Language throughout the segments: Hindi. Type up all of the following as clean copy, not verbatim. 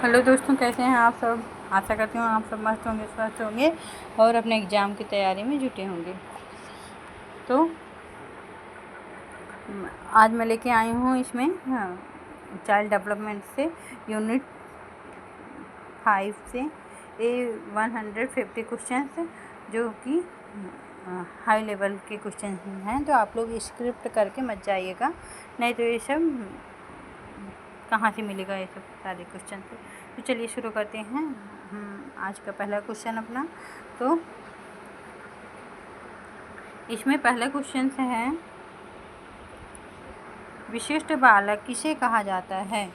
हेलो दोस्तों, कैसे हैं आप सब। आशा करती हूँ आप सब मस्त होंगे, स्वस्थ होंगे और अपने एग्ज़ाम की तैयारी में जुटे होंगे। तो आज मैं लेके आई हूँ इसमें चाइल्ड डेवलपमेंट से यूनिट 5 से 150 क्वेश्चन जो कि हाई लेवल के क्वेश्चन हैं। तो आप लोग स्क्रिप्ट करके मत जाइएगा, नहीं तो ये सब कहाँ से मिलेगा ये सब सारे क्वेश्चन से। तो चलिए शुरू करते हैं आज का पहला क्वेश्चन अपना। तो इसमें पहला क्वेश्चन है, विशिष्ट बालक किसे कहा जाता है।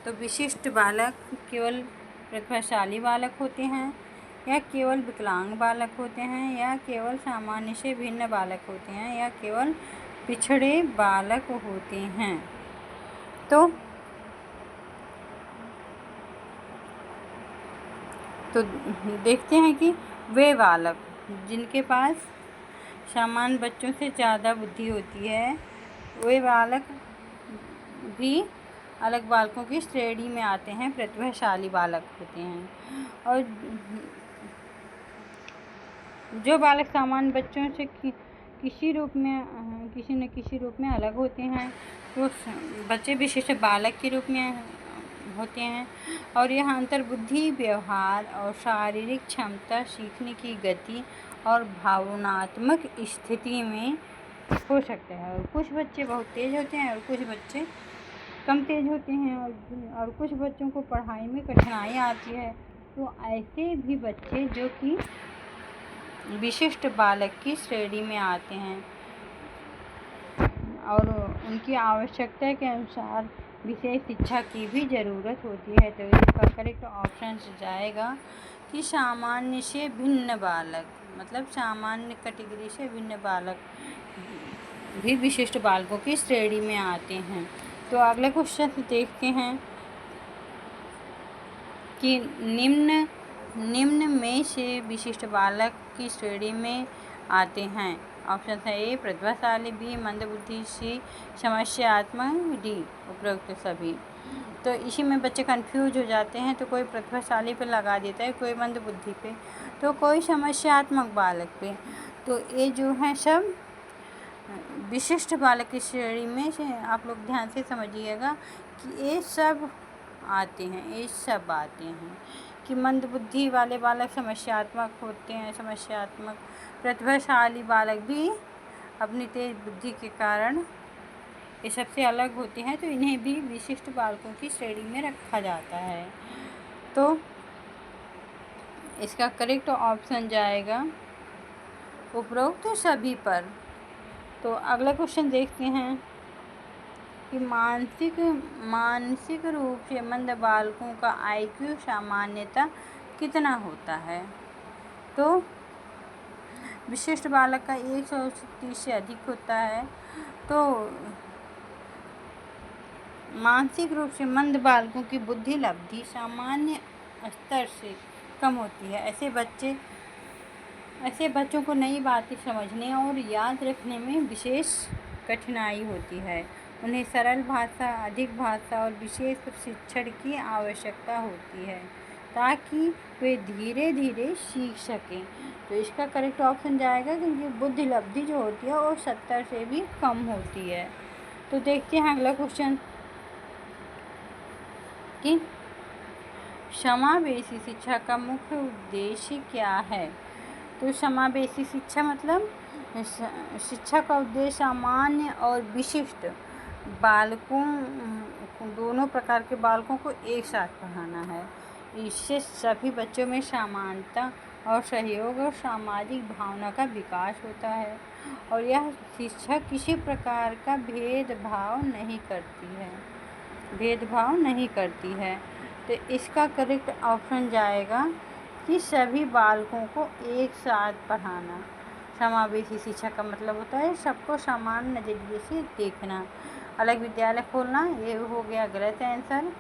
तो विशिष्ट बालक केवल प्रतिभाशाली बालक होते हैं, या केवल विकलांग बालक होते हैं, या केवल सामान्य से भिन्न बालक होते हैं, या केवल पिछड़े बालक होते हैं। तो देखते हैं कि वे बालक जिनके पास सामान्य बच्चों से ज़्यादा बुद्धि होती है, वे बालक भी अलग बालकों की श्रेणी में आते हैं, प्रतिभाशाली बालक होते हैं। और जो बालक सामान्य बच्चों से किसी न किसी रूप में अलग होते हैं, तो बच्चे विशिष्ट बालक के रूप में होते हैं। और यह अंतर बुद्धि, व्यवहार और शारीरिक क्षमता, सीखने की गति और भावनात्मक स्थिति में हो सकता है। और कुछ बच्चे बहुत तेज़ होते हैं और कुछ बच्चे कम तेज़ होते हैं, और कुछ बच्चों को पढ़ाई में कठिनाई आती है। तो ऐसे भी बच्चे जो कि विशिष्ट बालक की श्रेणी में आते हैं और उनकी आवश्यकता के अनुसार विशेष शिक्षा की भी ज़रूरत होती है। तो इसका करेक्ट ऑप्शन जाएगा कि सामान्य से भिन्न बालक, मतलब सामान्य कैटेगरी से भिन्न बालक भी विशिष्ट बालकों की श्रेणी में आते हैं। तो अगला क्वेश्चन देखते हैं कि निम्न में से विशिष्ट बालक की श्रेणी में आते हैं। ऑप्शन है ए प्रतिभाशाली, बी मंदबुद्धि, सी समस्यात्मक, डी उपरोक्त सभी। तो इसी में बच्चे कंफ्यूज हो जाते हैं। तो कोई प्रतिभाशाली पे लगा देता है, कोई मंदबुद्धि पे, तो कोई समस्यात्मक बालक पे। तो ये जो है सब विशिष्ट बालक की श्रेणी में से आप लोग ध्यान से समझिएगा कि ये सब आते हैं कि मंदबुद्धि वाले बालक समस्यात्मक होते हैं। प्रतिभाशाली बालक भी अपनी तेज बुद्धि के कारण ये सबसे अलग होते हैं, तो इन्हें भी विशिष्ट बालकों की श्रेणी में रखा जाता है। तो इसका करेक्ट ऑप्शन जाएगा उपरोक्त सभी पर। तो अगला क्वेश्चन देखते हैं कि मानसिक रूप से मंद बालकों का IQ सामान्यतः कितना होता है। तो विशिष्ट बालक का 130 से अधिक होता है। तो मानसिक रूप से मंद बालकों की बुद्धि लब्धि सामान्य स्तर से कम होती है। ऐसे बच्चों को नई बातें समझने और याद रखने में विशेष कठिनाई होती है। उन्हें सरल भाषा, अधिक भाषा और विशेष प्रशिक्षण की आवश्यकता होती है ताकि वे धीरे धीरे सीख सकें। तो इसका करेक्ट ऑप्शन जाएगा क्योंकि बुद्धि लब्धि जो होती है वो 70 से भी कम होती है। तो देखते हैं अगला क्वेश्चन कि समावेशी शिक्षा का मुख्य उद्देश्य क्या है। तो समावेशी शिक्षा मतलब शिक्षा का उद्देश्य सामान्य और विशिष्ट बालकों, दोनों प्रकार के बालकों को एक साथ पढ़ाना है। इससे सभी बच्चों में समानता और सहयोग और सामाजिक भावना का विकास होता है। और यह शिक्षा किसी प्रकार का भेदभाव नहीं करती है। तो इसका करेक्ट ऑप्शन जाएगा कि सभी बालकों को एक साथ पढ़ाना। समावेशी शिक्षा का मतलब होता है सबको समान नज़रिए से देखना। अलग विद्यालय खोलना ये हो गया गलत आंसर,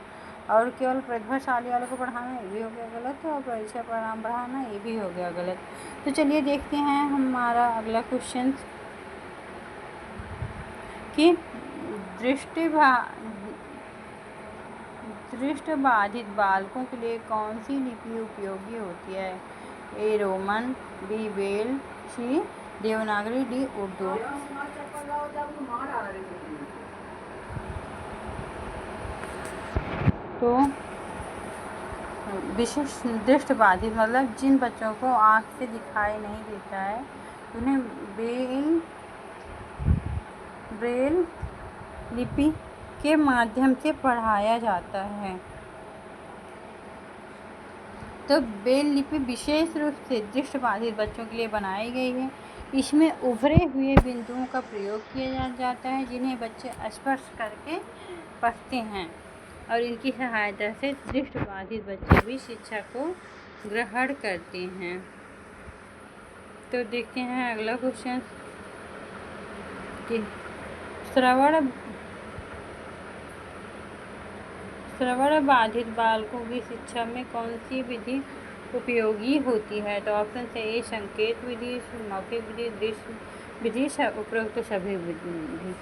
और केवल प्रतिभाशाली वालों को पढ़ाना ये भी हो गया गलत, और परीक्षा परिणाम बढ़ाना ये भी हो गया गलत। तो चलिए देखते हैं हमारा अगला क्वेश्चन कि दृष्टिबाधित बालकों के लिए कौन सी लिपि उपयोगी होती है? ए रोमन, बी ब्रेल, सी देवनागरी, डी उर्दू। तो विशेष दृष्टिबाधित मतलब जिन बच्चों को आँख से दिखाई नहीं देता है उन्हें ब्रेल लिपि के माध्यम से पढ़ाया जाता है। तो ब्रेल लिपि विशेष रूप से दृष्टिबाधित बच्चों के लिए बनाई गई है। इसमें उभरे हुए बिंदुओं का प्रयोग किया जाता है जिन्हें बच्चे स्पर्श करके पढ़ते हैं और इनकी सहायता से दृष्टिबाधित बच्चे भी शिक्षा को ग्रहण करते हैं। तो देखते हैं अगला क्वेश्चन कि श्रवण बाधित बालकों की शिक्षा में कौन सी विधि उपयोगी होती है? तो ऑप्शन से ए संकेत विधि, मौखिक विधि, दृश्य विधि, उपरोक्त सभी विधि।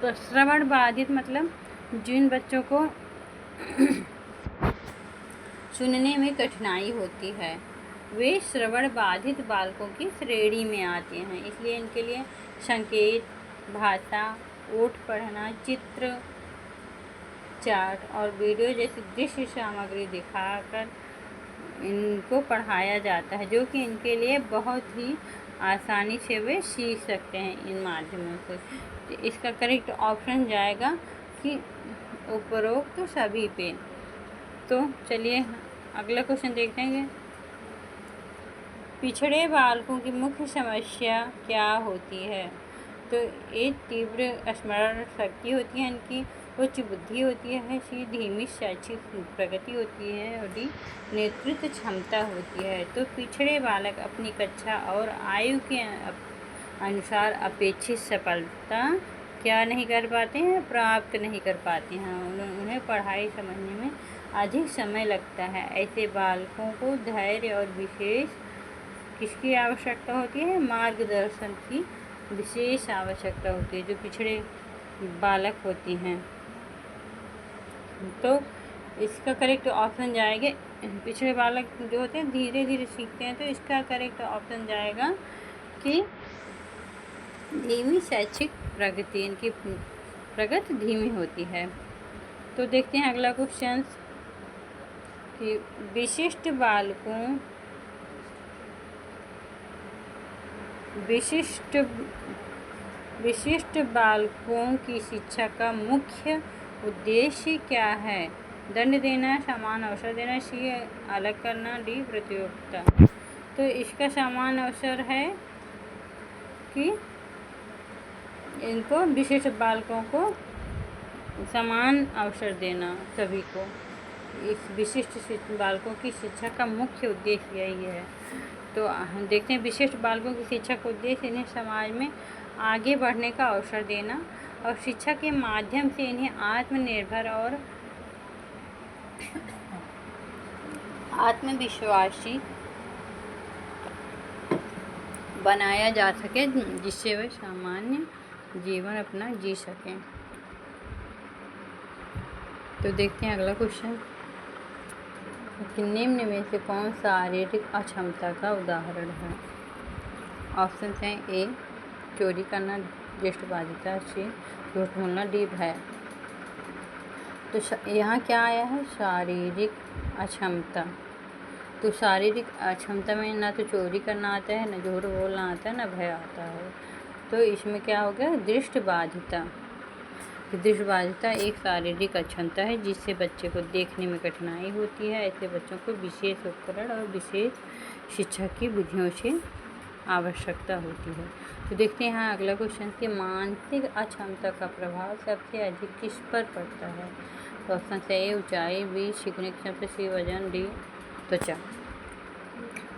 तो श्रवण बाधित मतलब जिन बच्चों को सुनने में कठिनाई होती है वे श्रवण बाधित बालकों की श्रेणी में आते हैं, इसलिए इनके लिए संकेत, भाषा, ओठ पढ़ना, चित्र, चार्ट और वीडियो जैसी दृश्य सामग्री दिखाकर इनको पढ़ाया जाता है, जो कि इनके लिए बहुत ही आसानी से वे सीख सकते हैं इन माध्यमों से। तो इसका करेक्ट ऑप्शन जाएगा कि उपरोक्त सभी पे। तो चलिए अगला क्वेश्चन देखते हैं। पिछड़े बालकों की मुख्य समस्या क्या होती है? तो एक तीव्र स्मरण शक्ति होती है, इनकी उच्च बुद्धि होती है, सी धीमी शैक्षिक प्रगति होती है और डी नेतृत्व क्षमता होती है। तो पिछड़े बालक अपनी कक्षा और आयु के अनुसार अपेक्षित सफलता क्या नहीं कर पाते हैं, प्राप्त नहीं कर पाते हैं। उन्हें पढ़ाई समझने में अधिक समय लगता है। ऐसे बालकों को धैर्य और विशेष किसकी आवश्यकता होती है? मार्गदर्शन की विशेष आवश्यकता होती है जो पिछड़े बालक होती हैं। तो इसका करेक्ट ऑप्शन जाएगा, पिछड़े बालक जो होते हैं धीरे धीरे सीखते हैं, तो इसका करेक्ट ऑप्शन जाएगा कि धीमी शैक्षिक प्रगति, इनकी प्रगति धीमी होती है। तो देखते हैं अगला क्वेश्चन कि विशिष्ट बालकों की शिक्षा का मुख्य उद्देश्य क्या है? दंड देना, समान अवसर देना, सी अलग करना, डी प्रतियोगिता। तो इसका समान अवसर है कि इनको विशिष्ट बालकों को समान अवसर देना, सभी को। इस विशिष्ट बालकों की शिक्षा का मुख्य उद्देश्य यही है। तो देखते हैं विशिष्ट बालकों की शिक्षा का उद्देश्य इन्हें समाज में आगे बढ़ने का अवसर देना और शिक्षा के माध्यम से इन्हें आत्मनिर्भर और आत्मविश्वासी बनाया जा सके, जिससे वे सामान्य जीवन अपना जी सकें। तो देखते हैं अगला क्वेश्चन कि निम्न में से कौन शारीरिक अक्षमता का उदाहरण है? ऑप्शन हैं ए चोरी करना, दृष्टिबाधिता, सी झूठ बोलना, डी भय। तो यहाँ क्या आया है? शारीरिक अक्षमता। तो शारीरिक अक्षमता में ना तो चोरी करना आता है, ना झूठ बोलना आता है, ना भय आता है। तो इसमें क्या हो गया? दृष्टिबाधिता। दृष्टिबाधिता एक शारीरिक अक्षमता है जिससे बच्चे को देखने में कठिनाई होती है। ऐसे बच्चों को विशेष उपकरण और विशेष शिक्षा की विधियों से आवश्यकता होती है। तो देखते हैं यहाँ अगला क्वेश्चन कि मानसिक अक्षमता का प्रभाव सबसे अधिक किस पर पड़ता है? तो ऑप्शन से ए ऊंचाई, बी सीखने की क्षमता, सी वजन, डी त्वचा।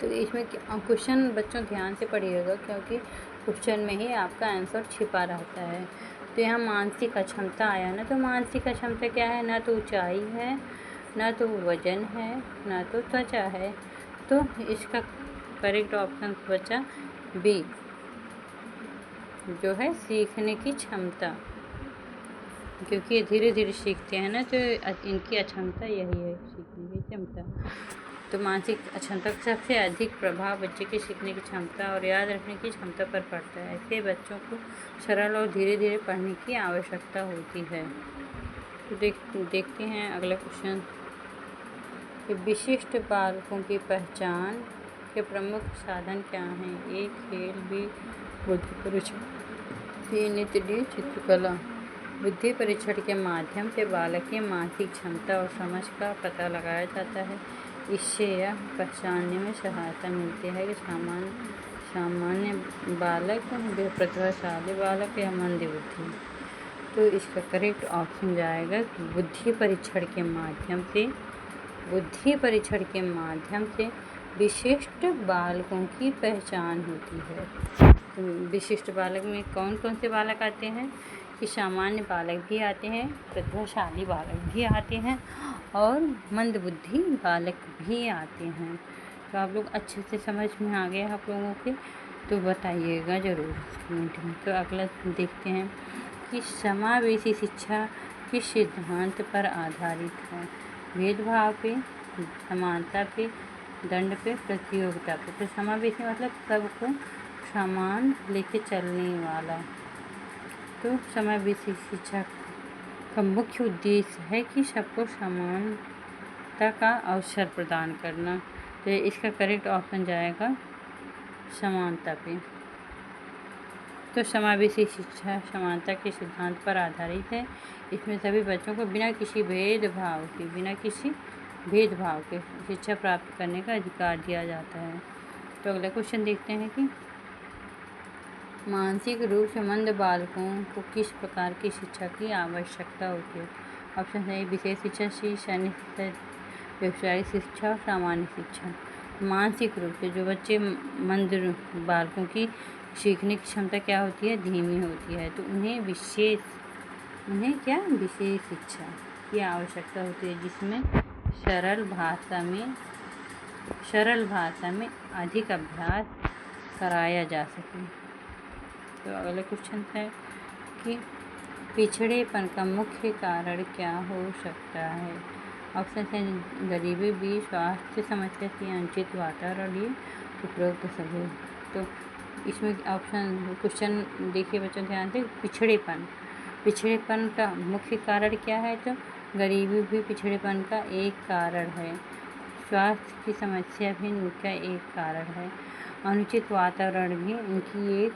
तो इसमें क्वेश्चन बच्चों ध्यान से पढ़िएगा क्योंकि क्वेश्चन में ही आपका आंसर छिपा रहता है। तो यहाँ मानसिक अक्षमता आया ना, तो मानसिक अक्षमता क्या है? ना तो ऊंचाई है, ना तो वजन है, ना तो त्वचा है। तो इसका करेक्ट ऑप्शन बचा बी, जो है सीखने की क्षमता। क्योंकि ये धीरे धीरे सीखते हैं ना, तो इनकी अक्षमता यही है, सीखने की क्षमता। तो मानसिक अक्षमता का सबसे अधिक प्रभाव बच्चे की सीखने की क्षमता और याद रखने की क्षमता पर पड़ता है। ऐसे बच्चों को सरल और धीरे धीरे पढ़ने की आवश्यकता होती है। तो देखते हैं अगला क्वेश्चन। विशिष्ट बालकों की पहचान के प्रमुख साधन क्या हैं? ए खेल, बी बुद्धि परीक्षण, सी नृत्य, डी चित्रकला। बुद्धि परीक्षण के माध्यम से बालक की मानसिक क्षमता और समझ का पता लगाया जाता है। इससे यह पहचानने में सहायता मिलती है कि सामान्य बालक, प्रतिभाशाली बालक या मंद बुद्धि। तो इसका करेक्ट ऑप्शन जाएगा कि बुद्धि परीक्षण के माध्यम से विशिष्ट बालकों की पहचान होती है। तो विशिष्ट बालक में कौन कौन से बालक आते हैं कि सामान्य बालक भी आते हैं, प्रतिभाशाली बालक भी आते हैं और मंदबुद्धि बालक भी आते हैं। तो आप लोग अच्छे से समझ में आ गए आप लोगों के, तो बताइएगा ज़रूर कमेंट में। तो अगला देखते हैं कि समावेशी शिक्षा किस सिद्धांत पर आधारित है? भेदभाव पे, समानता पे, दंड पे, प्रतियोगिता पे। तो समावेशी मतलब सबको समान लेके चलने वाला। तो समावेशी शिक्षा का मुख्य उद्देश्य है कि सबको समानता का अवसर प्रदान करना। तो इसका करेक्ट ऑप्शन जाएगा समानता पे। तो समावेशी शिक्षा समानता के सिद्धांत पर आधारित है। इसमें सभी बच्चों को बिना किसी भेदभाव के शिक्षा प्राप्त करने का अधिकार दिया जाता है। तो अगला क्वेश्चन देखते हैं कि मानसिक रूप से मंद बालकों को किस प्रकार की शिक्षा की आवश्यकता होती है? ऑप्शन है विशेष शिक्षा, सी सैन्य शिक्षा, व्यावसायिक शिक्षा और सामान्य शिक्षा। मानसिक रूप से जो बच्चे मंद बालकों की सीखने की क्षमता क्या होती है? धीमी होती है। तो उन्हें विशेष शिक्षा की आवश्यकता होती है, जिसमें सरल भाषा में अधिक अभ्यास कराया जा सके। तो अगला क्वेश्चन है कि पिछड़ेपन का मुख्य कारण क्या हो सकता है? ऑप्शन है गरीबी, बी स्वास्थ्य समस्या, सी अनुचित वातावरण, डी उपरोक्त सभी। तो इसमें क्वेश्चन देखिए बच्चों ध्यान से। पिछड़ेपन का मुख्य कारण क्या है? तो गरीबी भी पिछड़ेपन का एक कारण है। स्वास्थ्य की समस्या भी उनका एक कारण है। अनुचित वातावरण भी उनकी एक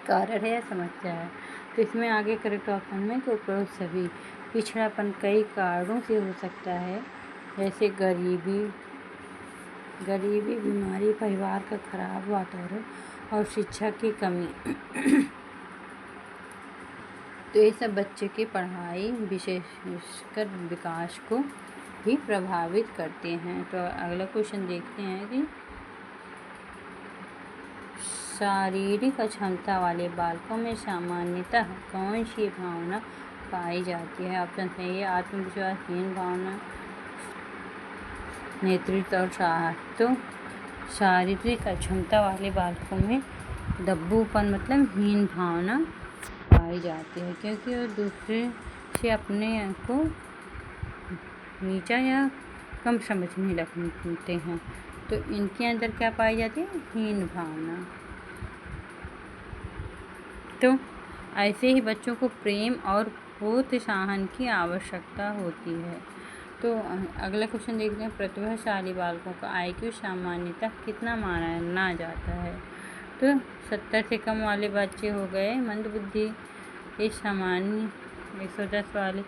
कारण है या समस्या है। तो इसमें आगे करेक्ट ऑप्शन में कि उपरोक्त सभी। पिछड़ापन कई कारणों से हो सकता है, जैसे गरीबी, बीमारी, परिवार का खराब वातावरण और शिक्षा की कमी। तो ये सब बच्चे की पढ़ाई विशेषकर विकास को भी प्रभावित करते हैं। तो अगला क्वेश्चन देखते हैं कि शारीरिक अक्षमता वाले बालकों में सामान्यतः कौन सी भावना पाई जाती है? ऑप्शन है ये आत्मविश्वासहीन भावना, नेतृत्व और साहस। तो शारीरिक अक्षमता वाले बालकों में दब्बूपन मतलब हीन भावना पाई जाती है, क्योंकि वो दूसरे से अपने को नीचा या कम समझने लगते हैं। तो इनके अंदर क्या पाई जाती है? हीन भावना। तो ऐसे ही बच्चों को प्रेम और प्रोत्साहन की आवश्यकता होती है। तो अगला क्वेश्चन देखते हैं। प्रतिभाशाली बालकों का IQ सामान्यतः कितना माना जाता है? तो 70 से कम वाले बच्चे हो गए मंदबुद्धि, ये सामान्य 110 वाले,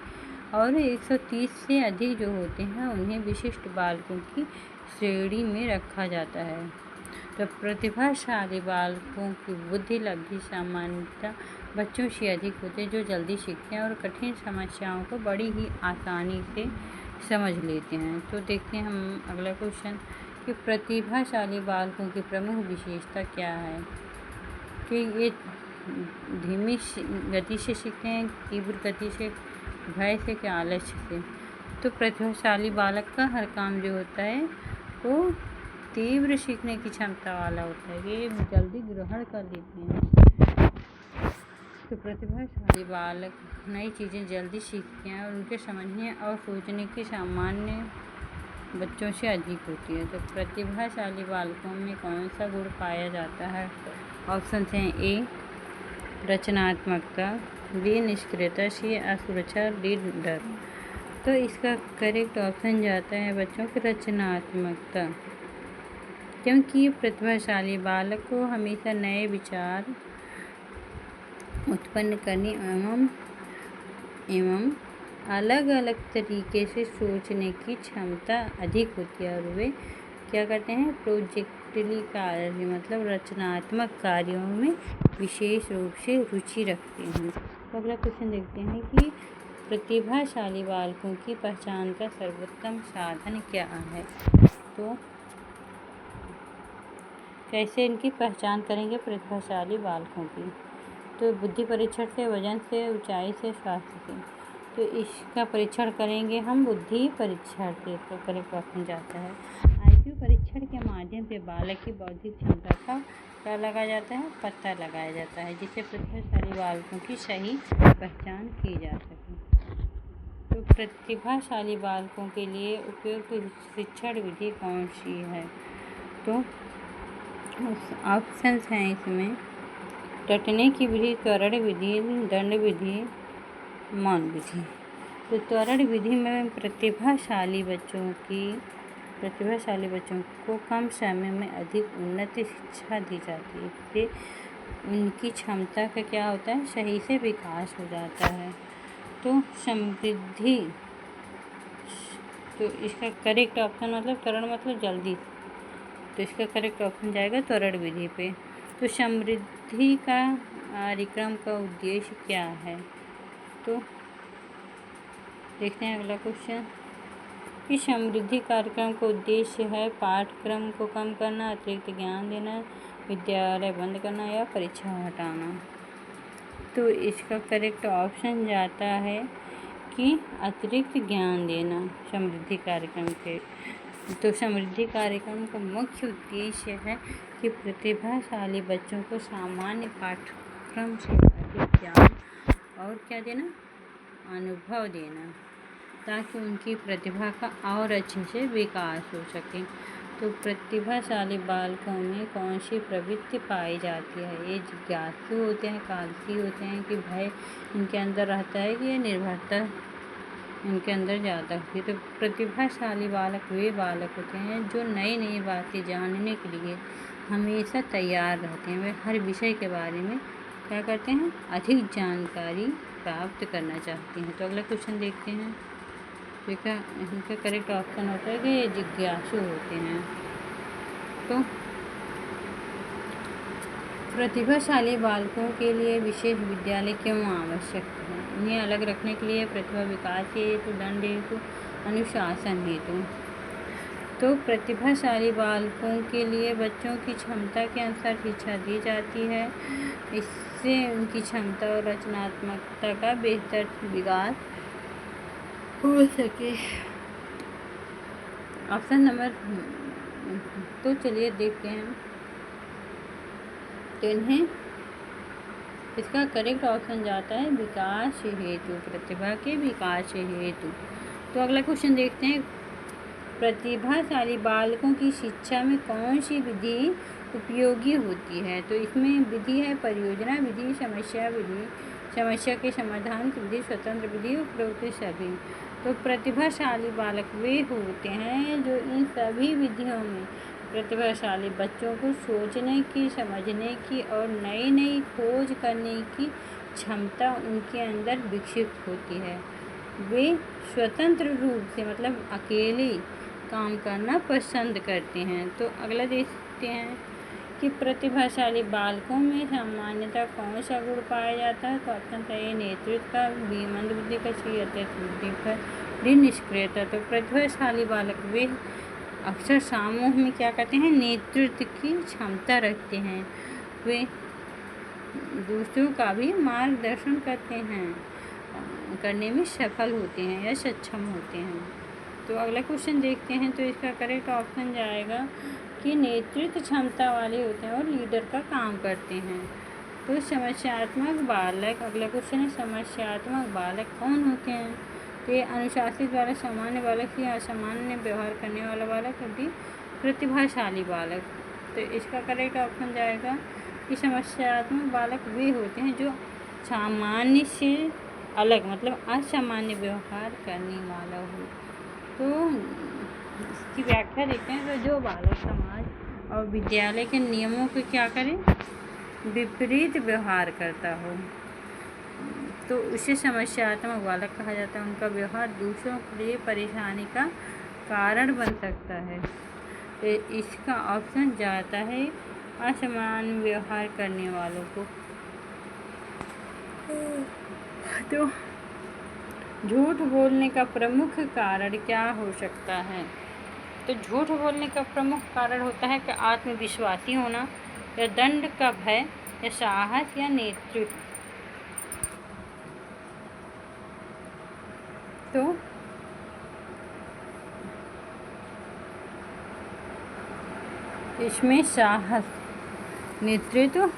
और 130 से अधिक जो होते हैं उन्हें विशिष्ट बालकों की श्रेणी में रखा जाता है। तो प्रतिभाशाली बालकों की बुद्धि लब्धि सामान्यतः बच्चों से अधिक होते हैं, जो जल्दी सीखते हैं और कठिन समस्याओं को बड़ी ही आसानी से समझ लेते हैं। तो देखते हैं हम अगला क्वेश्चन कि प्रतिभाशाली बालकों की प्रमुख विशेषता क्या है? कि ये धीमी गति से सीखते हैं, तीव्र गति से, भय से, क्या आलस्य से? तो प्रतिभाशाली बालक का हर काम जो होता है वो तीव्र सीखने की क्षमता वाला होता है, ये जल्दी ग्रहण कर लेते हैं। तो प्रतिभाशाली बालक नई चीज़ें जल्दी सीखते हैं और उनके समझने और सोचने की सामान्य बच्चों से अधिक होती है। तो प्रतिभाशाली बालकों में कौन सा गुण पाया जाता है? ऑप्शन हैं ए रचनात्मकता, बी निष्क्रियता, सी असुरक्षा, डी डर। तो इसका करेक्ट ऑप्शन जाता है बच्चों की रचनात्मकता, क्योंकि प्रतिभाशाली बालक को हमेशा नए विचार उत्पन्न करने एवं अलग अलग तरीके से सोचने की क्षमता अधिक होती है और वे क्या करते हैं, प्रोजेक्टली कार्य मतलब रचनात्मक कार्यों में विशेष रूप से रुचि रखते हैं। तो अगला क्वेश्चन देखते हैं कि प्रतिभाशाली बालकों की पहचान का सर्वोत्तम साधन क्या है? तो कैसे इनकी पहचान करेंगे प्रतिभाशाली बालकों की? तो बुद्धि परीक्षण से, वजन से, ऊंचाई से, स्वास्थ्य से। तो इसका परीक्षण करेंगे हम बुद्धि परीक्षण से। तो करेक्ट ऑप्शन जाता है IQ परीक्षण के माध्यम से बालक की बौद्धिक क्षमता का क्या लगाया जाता है, पता लगाया जाता है, जिससे प्रतिभाशाली बालकों की सही पहचान की जा सके। तो प्रतिभाशाली बालकों के लिए उपयुक्त शिक्षण विधि कौन सी है? तो ऑप्शंस हैं इसमें रटने की विधि, त्वरण विधि, दंड विधि, मौन विधि। तो त्वरण विधि में प्रतिभाशाली बच्चों को कम समय में अधिक उन्नत शिक्षा दी जाती है, इससे उनकी क्षमता का क्या होता है, सही से विकास हो जाता है। तो समृद्धि, तो इसका करेक्ट ऑप्शन मतलब त्वरण मतलब जल्दी, तो इसका करेक्ट ऑप्शन जाएगा त्वरण विधि पे। तो समृद्धि का कार्यक्रम का उद्देश्य क्या है? तो देखते हैं अगला क्वेश्चन कि समृद्धि कार्यक्रम का उद्देश्य है पाठ्यक्रम को कम करना, अतिरिक्त ज्ञान देना, विद्यालय बंद करना या परीक्षा हटाना। तो इसका करेक्ट ऑप्शन जाता है कि अतिरिक्त ज्ञान देना समृद्धि कार्यक्रम के। तो समृद्धि कार्यक्रम का मुख्य उद्देश्य है कि प्रतिभाशाली बच्चों को सामान्य पाठ्यक्रम से अधिक ज्ञान और क्या देना, अनुभव देना, ताकि उनकी प्रतिभा का और अच्छे से विकास हो सके। तो प्रतिभाशाली बालकों में कौन सी प्रवृत्ति पाई जाती है? ये जिज्ञासु होते हैं, कालसी होते हैं कि भय इनके अंदर रहता है कि ये निर्भरता इनके अंदर ज़्यादा होती है। तो प्रतिभाशाली बालक वे बालक होते हैं जो नई नई बातें जानने के लिए हमेशा तैयार रहते हैं। वे हर विषय के बारे में क्या करते हैं, अधिक जानकारी प्राप्त करना चाहते हैं। तो अगला क्वेश्चन देखते हैं। तो इनका करेक्ट ऑप्शन होता है कि ये जिज्ञासु होते हैं। तो प्रतिभाशाली बालकों के लिए विशेष विद्यालय क्यों आवश्यक है? उन्हें अलग रखने के लिए, प्रतिभा विकास हेतु, दंड हेतु, अनुशासन हेतु। तो प्रतिभाशाली बालकों के लिए बच्चों की क्षमता के अनुसार शिक्षा दी जाती है, इससे उनकी क्षमता और रचनात्मकता का बेहतर विकास हो सके। ऑप्शन नंबर, तो चलिए देखते हैं। तो इन्हें इसका करेक्ट ऑप्शन जाता है विकास हेतु, प्रतिभा के विकास हेतु। तो अगला क्वेश्चन देखते हैं। प्रतिभाशाली बालकों की शिक्षा में कौन सी विधि उपयोगी होती है? तो इसमें विधि है परियोजना विधि, समस्या विधि, समस्या के समाधान की विधि, स्वतंत्र विधि, उपरोक्त सभी। तो प्रतिभाशाली बालक वे होते हैं जो इन सभी विधियों में प्रतिभाशाली बच्चों को सोचने की, समझने की और नई नई खोज करने की क्षमता उनके अंदर विकसित होती है। वे स्वतंत्र रूप से मतलब अकेले काम करना पसंद करते हैं। तो अगला देखते हैं कि प्रतिभाशाली बालकों में सामान्यतः कौन सा गुण पाया जाता है? तो ऑप्शन ए नेतृत्व का, बी मंदबुद्धि का, सी अत्यधिक बुद्धि का, डी निष्क्रियता। तो प्रतिभाशाली बालक वे अक्सर समूह में क्या करते हैं, नेतृत्व की क्षमता रखते हैं। वे दूसरों का भी मार्गदर्शन करने में सफल होते हैं या सक्षम होते हैं। तो अगला क्वेश्चन देखते हैं। तो इसका करेक्ट ऑप्शन जाएगा कि नेतृत्व क्षमता वाले होते हैं और लीडर का काम करते हैं। तो समस्यात्मक बालक, अगला क्वेश्चन है समस्यात्मक बालक कौन होते हैं? तो ये अनुशासित बालक, सामान्य बालक या असामान्य व्यवहार करने वाला बालक, अभी प्रतिभाशाली बालक। तो इसका करेक्ट ऑप्शन जाएगा कि समस्यात्मक बालक वे होते हैं जो सामान्य से अलग मतलब असामान्य व्यवहार करने वाला हो। तो इसकी व्याख्या देखते हैं। तो जो बालक समाज और विद्यालय के नियमों को क्या करे, विपरीत व्यवहार करता हो, तो उसे समस्यात्मक बालक कहा जाता है। उनका व्यवहार दूसरों के लिए परेशानी का कारण बन सकता है। तो इसका ऑप्शन जाता है असमान व्यवहार करने वालों को। तो झूठ बोलने का प्रमुख कारण क्या हो सकता है? तो झूठ बोलने का प्रमुख कारण होता है कि आत्मविश्वासी होना, या दंड का भय, या साहस, या नेतृत्व। तो इसमें साहस, नेतृत्व,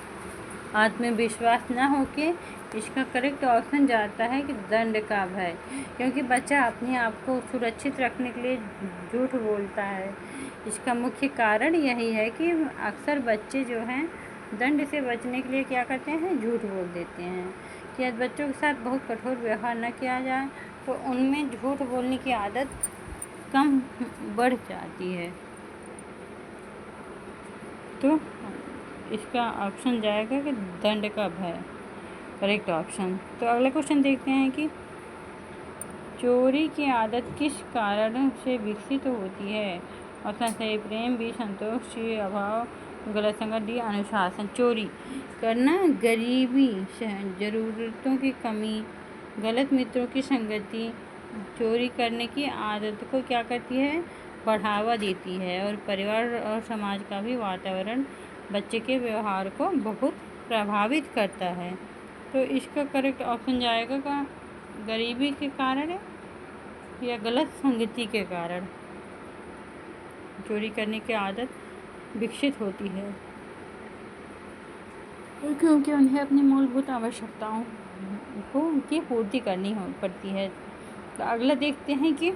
आत्मविश्वास ना होके इसका करेक्ट ऑप्शन जाता है कि दंड का भय, क्योंकि बच्चा अपने आप को सुरक्षित रखने के लिए झूठ बोलता है। इसका मुख्य कारण यही है कि अक्सर बच्चे जो हैं दंड से बचने के लिए क्या करते हैं, झूठ बोल देते हैं। कि यदि बच्चों के साथ बहुत कठोर व्यवहार न किया जाए तो उनमें झूठ बोलने की आदत कम बढ़ जाती है। तो इसका ऑप्शन जाएगा कि दंड का भय, करेक्ट ऑप्शन। तो अगला क्वेश्चन देखते हैं कि चोरी की आदत किस कारण से विकसित होती है? ऑप्शन सही प्रेम, बी संतोष, सी अभाव, गलत संगत, डी अनुशासन। चोरी करना गरीबी, ज़रूरतों की कमी, गलत मित्रों की संगति चोरी करने की आदत को क्या करती है, बढ़ावा देती है। और परिवार और समाज का भी वातावरण बच्चे के व्यवहार को बहुत प्रभावित करता है। तो इसका करेक्ट ऑप्शन जाएगा का गरीबी के कारण है या गलत संगति के कारण चोरी करने की आदत विकसित होती है, क्योंकि उन्हें अपनी मूलभूत आवश्यकताओं को उनकी पूर्ति करनी पड़ती है। तो अगला देखते हैं कि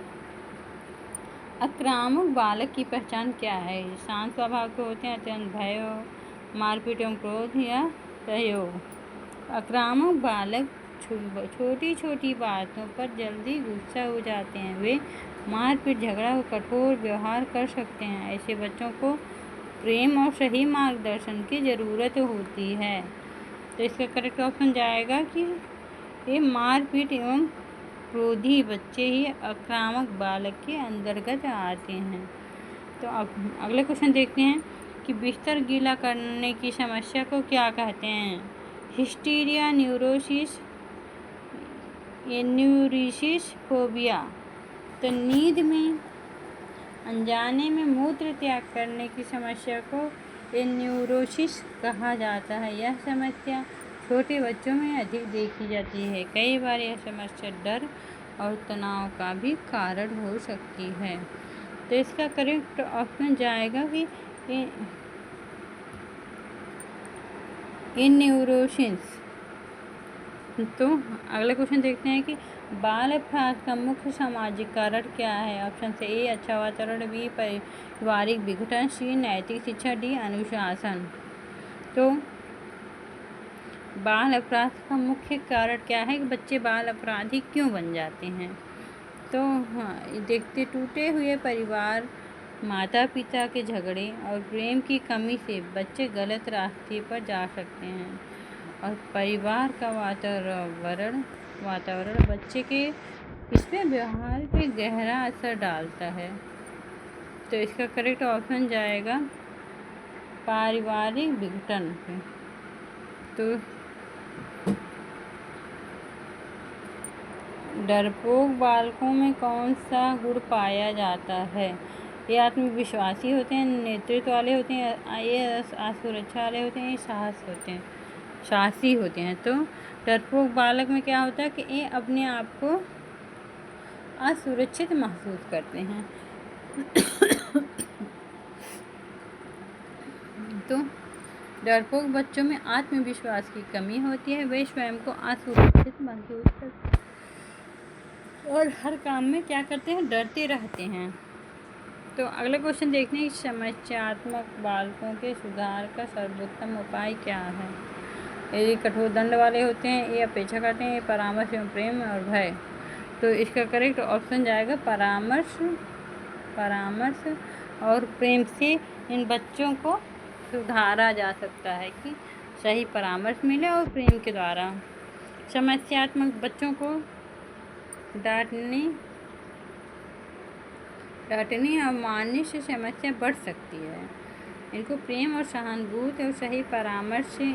आक्रामक बालक की पहचान क्या है? शांत स्वभाव के होते हैं, अत्यंत भय हो, मारपीट एवं क्रोध, या सहयोग। आक्रामक बालक छोटी छोटी बातों पर जल्दी गुस्सा हो जाते हैं। वे मारपीट, झगड़ा और कठोर व्यवहार कर सकते हैं। ऐसे बच्चों को प्रेम और सही मार्गदर्शन की ज़रूरत होती है। तो इसका करेक्ट ऑप्शन जाएगा कि ये मारपीट एवं क्रोधी बच्चे ही आक्रामक बालक के अंतर्गत आते हैं। तो अब अगले क्वेश्चन देखते हैं कि बिस्तर गीला करने की समस्या को क्या कहते हैं? Hysteria, neurosis, enuresis, phobia. तो नींद में अनजाने में मूत्र त्याग करने की समस्या को एन्यूरोसिस कहा जाता है। यह समस्या छोटे बच्चों में अधिक देखी जाती है। कई बार यह समस्या डर और तनाव का भी कारण हो सकती है। तो इसका करेक्ट ऑप्शन जाएगा कि एन्यूरोसिस। तो अगला क्वेश्चन देखते हैं कि बाल अपराध का मुख्य सामाजिक कारण क्या है? ऑप्शन से ए अच्छा वातावरण, बी पारिवारिक विघटन, सी नैतिक शिक्षा, डी अनुशासन। तो बाल अपराध का मुख्य कारण क्या है कि बच्चे बाल अपराधी क्यों बन जाते हैं? तो हाँ, देखते टूटे हुए परिवार, माता पिता के झगड़े और प्रेम की कमी से बच्चे गलत रास्ते पर जा सकते हैं। और परिवार का वातावरण बच्चे के इसमें व्यवहार पे गहरा असर डालता है। तो इसका करेक्ट ऑप्शन जाएगा पारिवारिक विघटन पे। तो डरपोक बालकों में कौन सा गुण पाया जाता है? ये आत्मविश्वासी होते हैं, नेतृत्व वाले होते हैं, ये असुरक्षा वाले होते हैं, ये साहसी होते हैं। तो डरपोक बालक में क्या होता है कि ये अपने आप को असुरक्षित महसूस करते हैं। तो डरपोक बच्चों में आत्मविश्वास की कमी होती है, वे स्वयं को असुरक्षित महसूस करते हैं और हर काम में क्या करते हैं, डरते रहते हैं। तो अगला क्वेश्चन देखते हैं, समस्यात्मक बालकों के सुधार का सर्वोत्तम उपाय क्या है। ये कठोर दंड वाले होते हैं, ये अपेक्षा करते हैं, ये परामर्श एवं प्रेम और भय। तो इसका करेक्ट ऑप्शन जाएगा परामर्श और प्रेम से इन बच्चों को सुधारा जा सकता है कि सही परामर्श मिले और प्रेम के द्वारा। समस्यात्मक बच्चों को डांटने और मारने से समस्या बढ़ सकती है। इनको प्रेम और सहानुभूति और सही परामर्श से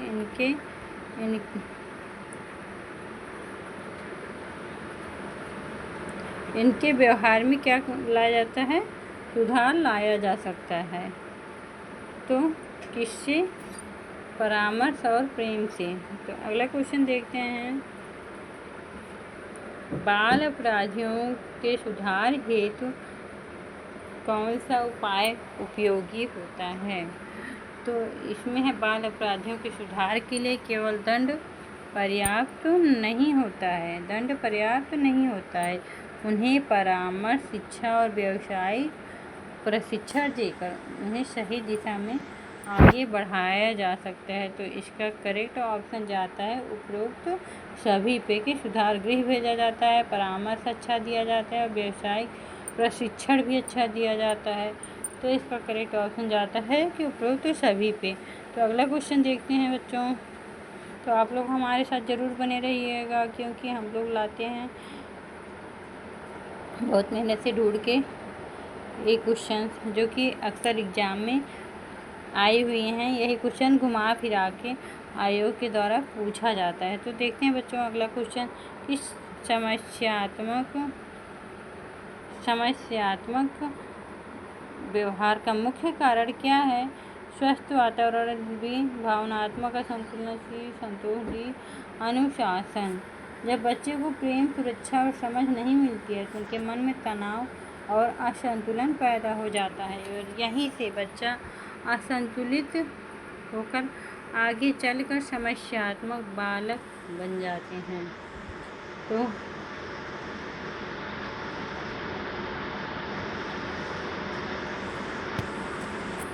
इनके व्यवहार में क्या लाया जाता है, सुधार लाया जा सकता है। तो किससे, परामर्श और प्रेम से। तो अगला क्वेश्चन देखते हैं, बाल अपराधियों के सुधार हेतु कौन सा उपाय उपयोगी होता है। तो इसमें है, बाल अपराधियों के सुधार के लिए केवल दंड पर्याप्त नहीं होता है, उन्हें परामर्श, शिक्षा और व्यवसायिक प्रशिक्षण देकर उन्हें सही दिशा में आगे बढ़ाया जा सकता है। तो इसका करेक्ट ऑप्शन जाता है उपरोक्त सभी पे कि सुधार गृह भेजा जाता है, परामर्श अच्छा दिया जाता है और व्यवसायिक प्रशिक्षण भी अच्छा दिया जाता है। तो इसका करेक्ट ऑप्शन जाता है कि उपरोक्त सभी पे। तो अगला क्वेश्चन देखते हैं बच्चों। तो आप लोग हमारे साथ ज़रूर बने रहिएगा, क्योंकि हम लोग लाते हैं बहुत मेहनत से ढूंढ के ये क्वेश्चन जो कि अक्सर एग्ज़ाम में आए हुए हैं। यही क्वेश्चन घुमा फिरा के आयोग के द्वारा पूछा जाता है। तो देखते हैं बच्चों अगला क्वेश्चन कि समस्यात्मक व्यवहार का मुख्य कारण क्या है। स्वस्थ वातावरण भी, भावनात्मक असंतुलन, संतोष, अनुशासन। जब बच्चे को प्रेम, सुरक्षा और समझ नहीं मिलती है तो उनके मन में तनाव और असंतुलन पैदा हो जाता है और यहीं से बच्चा असंतुलित होकर आगे चलकर समस्यात्मक बालक बन जाते हैं। तो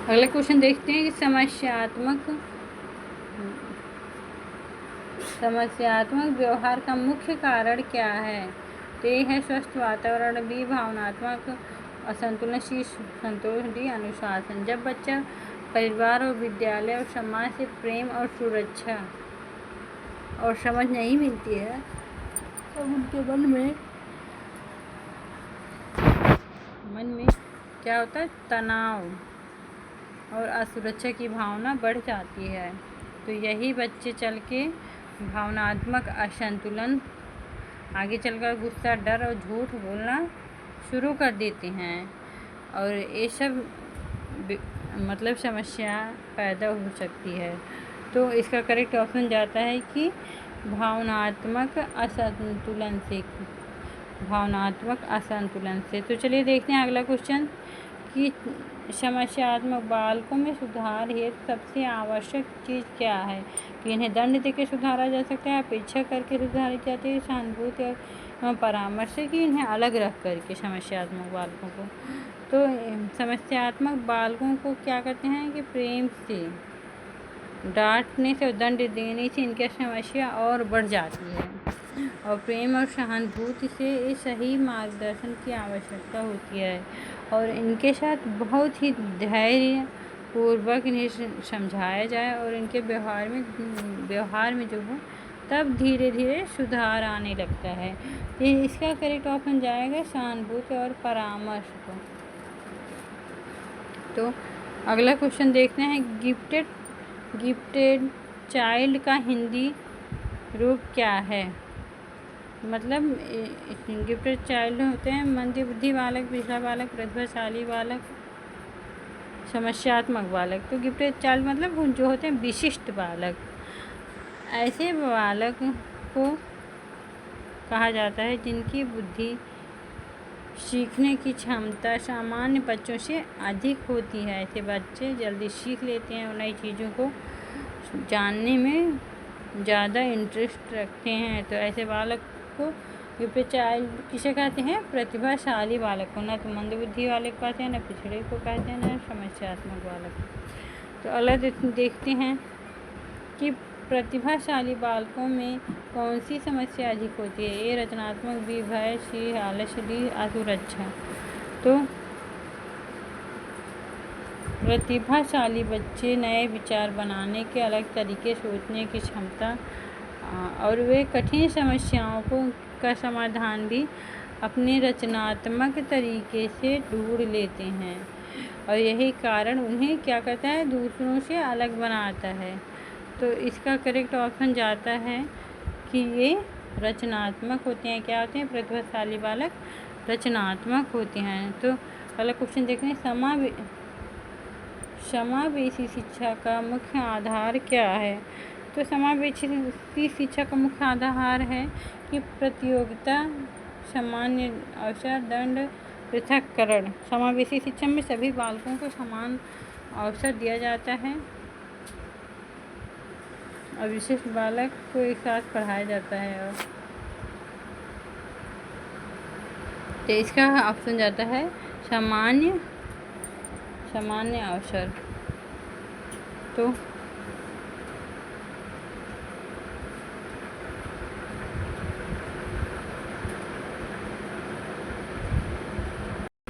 अगला क्वेश्चन देखते हैं कि समस्यात्मक व्यवहार का मुख्य कारण क्या है। तो ये है स्वस्थ वातावरण, भी, भावनात्मक असंतुलन, संतोष, डी, अनुशासन। जब बच्चा परिवार और विद्यालय और समाज से प्रेम और सुरक्षा और समझ नहीं मिलती है तो उनके मन में क्या होता है, तनाव और असुरक्षा की भावना बढ़ जाती है। तो यही बच्चे चल के भावनात्मक असंतुलन, आगे चलकर गुस्सा, डर और झूठ बोलना शुरू कर देते हैं और ये सब मतलब समस्या पैदा हो सकती है। तो इसका करेक्ट ऑप्शन जाता है कि भावनात्मक असंतुलन से। तो चलिए देखते हैं अगला क्वेश्चन कि समस्यात्मक बालकों में सुधार हेतु सबसे आवश्यक चीज़ क्या है। कि इन्हें दंड देकर सुधारा जा सकता है, अपेक्षा करके सुधारी जाती है, सहानुभूति और परामर्श से, कि इन्हें अलग रख करके समस्यात्मक बालकों को। तो समस्यात्मक बालकों को क्या करते हैं कि प्रेम से, डांटने से और दंड देने से इनकी समस्या और बढ़ जाती है और प्रेम और सहानुभूति से सही मार्गदर्शन की आवश्यकता होती है और इनके साथ बहुत ही धैर्य पूर्वक इन्हें समझाया जाए और इनके व्यवहार में जो है तब धीरे धीरे सुधार आने लगता है। इसका करेक्ट ऑप्शन जाएगा सहानुभूति और परामर्श को। तो अगला क्वेश्चन देखते हैं, गिफ्टेड चाइल्ड का हिंदी रूप क्या है। मतलब गिफ्टेड चाइल्ड होते हैं मंद बुद्धि बालक, पिछड़ा बालक, प्रतिभाशाली बालक, समस्यात्मक बालक। तो गिफ्टेड चाइल्ड मतलब जो होते हैं विशिष्ट बालक। ऐसे बालक को कहा जाता है जिनकी बुद्धि, सीखने की क्षमता सामान्य बच्चों से अधिक होती है। ऐसे बच्चे जल्दी सीख लेते हैं और नई चीज़ों को जानने में ज़्यादा इंटरेस्ट रखते हैं। तो ऐसे बालक को यूपी चाइल्ड किसे कहते हैं? प्रतिभाशाली बालक को। ना तो मंदबुद्धि वाले को कहते हैं, ना पिछड़े को कहते हैं, ना समस्यात्मक बालक। तो अलग देखते हैं कि प्रतिभाशाली बालकों में कौन सी समस्या अधिक होती है? ए रचनात्मक, बी भय, सी आलस्य, डी आत्मरक्षा। तो प्रतिभाशाली बच्चे नए विचार बनाने के, अलग तरीके सोचने की क्षमता और वे कठिन समस्याओं का समाधान भी अपने रचनात्मक तरीके से ढूंढ लेते हैं और यही कारण उन्हें क्या करता है? दूसरों से अलग बनाता है। तो इसका करेक्ट ऑप्शन जाता है कि ये रचनात्मक होते हैं। क्या होते हैं? प्रतिभाशाली बालक रचनात्मक होते हैं। तो पहला क्वेश्चन देखते हैं, समावेशी शिक्षा का मुख्य आधार क्या है? तो समावेशी शिक्षा का मुख्य आधार है कि प्रतियोगिता, सामान्य अवसर, दंड, पृथक्करण। समावेशी शिक्षा में सभी बालकों को समान अवसर दिया जाता है और विशिष्ट बालक को एक साथ पढ़ाया जाता है। और तो इसका ऑप्शन जाता है सामान्य अवसर। तो